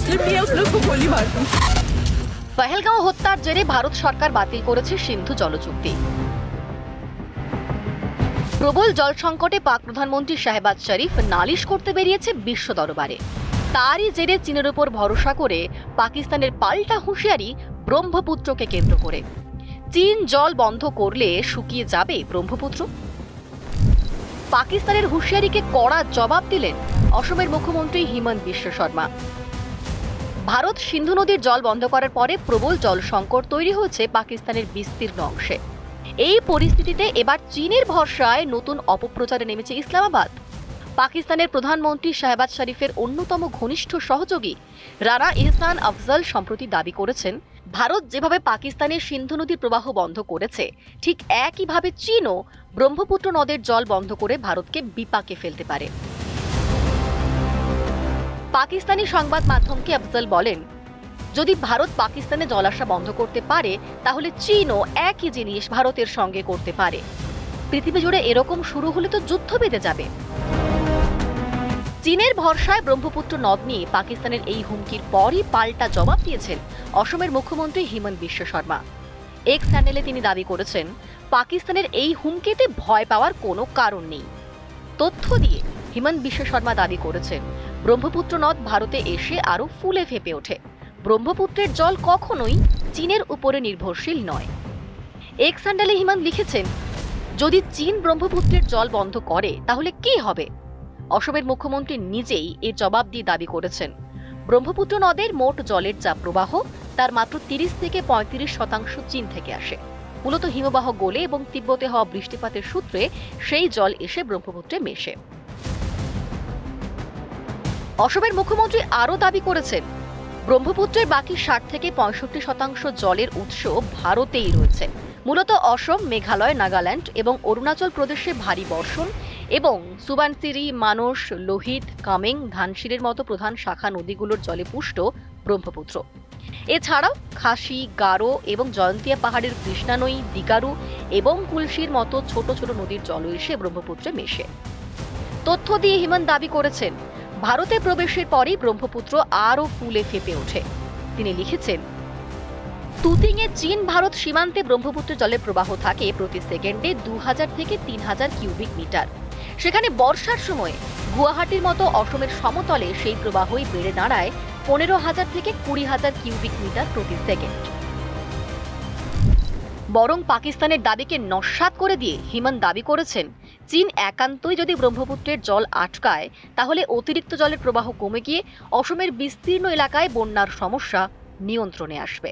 मुस्लिम नहीं है उस लोग को गोली मार दूं। পহেলগাঁও হত্যার জেরে ভারত সরকার বাতিল করেছে সিন্ধু জল চুক্তি। প্রবল জল সংকটে পাক প্রধানমন্ত্রী শাহবাজ শরীফ নালিশ করতে বেরিয়েছে বিশ্ব দরবারে। তারই জেরে চীনের উপর ভরসা করে পাকিস্তানের পাল্টা হুঁশিয়ারি ব্রহ্মপুত্রকে কেন্দ্র করে। চীন জল বন্ধ করলে শুকিয়ে যাবে ব্রহ্মপুত্র। পাকিস্তানের হুঁশিয়ারিকে কড়া জবাব দিলেন অসমের মুখ্যমন্ত্রী হিমন্ত বিশ্ব শর্মা। ভারত সিন্ধু নদীর জল বন্ধ করার পরে প্রবল জল সংকট তৈরি হয়েছে পাকিস্তানের বিস্তীর্ণ অংশে। এই পরিস্থিতিতে এবার চীনের ভরসায় নতুন অপপ্রচারে নেমেছে ইসলামাবাদ। পাকিস্তানের প্রধানমন্ত্রী শাহবাজ শরীফের অন্যতম ঘনিষ্ঠ সহযোগী রানা ইহসান আফজল সম্প্রতি দাবি করেছেন, ভারত যেভাবে পাকিস্তানের সিন্ধু নদীর প্রবাহ বন্ধ করেছে, ঠিক একইভাবে চীনও ব্রহ্মপুত্র নদের জল বন্ধ করে ভারতকে বিপাকে ফেলতে পারে। পাকিস্তানি সংবাদ মাধ্যমকে আফজল বলেন, যদি ভারত পাকিস্তানে জল আসা বন্ধ করতে পারে তাহলে চীনও একই জিনিস ভারতের সঙ্গে করতে পারে। পৃথিবী জুড়ে এরকম শুরু হলে তো যুদ্ধ বেঁধে যাবে। চীনের ভরসায় ব্রহ্মপুত্র নদ নিয়ে পাকিস্তানের এই হুমকির পরই পাল্টা জবাব দিয়েছেন অসমের মুখ্যমন্ত্রী হিমন্ত বিশ্ব শর্মা। এক্স চ্যানেলে তিনি দাবি করেছেন, পাকিস্তানের এই হুমকিতে ভয় পাওয়ার কোনো কারণ নেই। তথ্য দিয়ে হিমন্ত বিশ্ব শর্মা দাবি করেছেন, ব্রহ্মপুত্র নদ ভারতে এসে আরো ফুলে ফেপে ওঠে। ব্রহ্মপুত্রের জল কখনোই চীনের উপরে নির্ভরশীল নয়। এক্স চ্যানেলে হিমন্ত লিখেছেন, যদি চীন ব্রহ্মপুত্রের জল বন্ধ করে তাহলে কি হবে? অসমের মুখ্যমন্ত্রী নিজেই এর জবাব দিয়ে দাবি করেছেন, ব্রহ্মপুত্র নদের মোট জলের যা প্রবাহ তার মাত্র 30 থেকে 35% চীন থেকে আসে। মূলত হিমবাহ গলে এবং তিব্বতে হওয়া বৃষ্টিপাতের সূত্রে সেই জল এসে ব্রহ্মপুত্রে মেশে। অসমের মুখ্যমন্ত্রী আরও দাবি করেছেন, ব্রহ্মপুত্রের বাকি 60 থেকে 65% জলের উৎস ভারতেই রয়েছে। মূলত অসম, মেঘালয়, নাগাল্যান্ড এবং অরুণাচল প্রদেশে ভারী বর্ষণ এবং সুবানসিরি, মানস, লোহিত, কামেং, ধানসিরের মতো প্রধান শাখা নদীগুলোর জলে পুষ্ট ব্রহ্মপুত্র। এছাড়াও খাসি, গারো এবং জয়ন্তিয়া পাহাড়ের কৃষ্ণানই, দিগারু এবং কুলসির মতো ছোট ছোট নদীর জল এসে ব্রহ্মপুত্রে মেশে। তথ্য দিয়ে হিমন্ত দাবি করেছেন, ভারতে প্রবেশের পরেই ব্রহ্মপুত্র আরও ফুলে ফেপে ওঠে। তিনি লিখেছেন, তুতিংয়ে চীন ভারত সীমান্তে ব্রহ্মপুত্রের জলের প্রবাহ থাকে প্রতি সেকেন্ডে 2000 থেকে 3000 কিউবিক মিটার। সেখানে বর্ষার সময় গুয়াহাটির মতো অসমের সমতলে সেই প্রবাহই বেড়ে দাঁড়ায় 15,000 থেকে 20,000 কিউবিক মিটার প্রতি সেকেন্ড। বরং পাকিস্তানের দাবিকে নস্যাৎ করে দিয়ে হিমন্ত দাবি করেছেন, চীন একান্তই যদি ব্রহ্মপুত্রের জল আটকায় তাহলে অতিরিক্ত জলের প্রবাহ কমে গিয়ে অসমের বিস্তীর্ণ এলাকায় বন্যার সমস্যা নিয়ন্ত্রণে আসবে।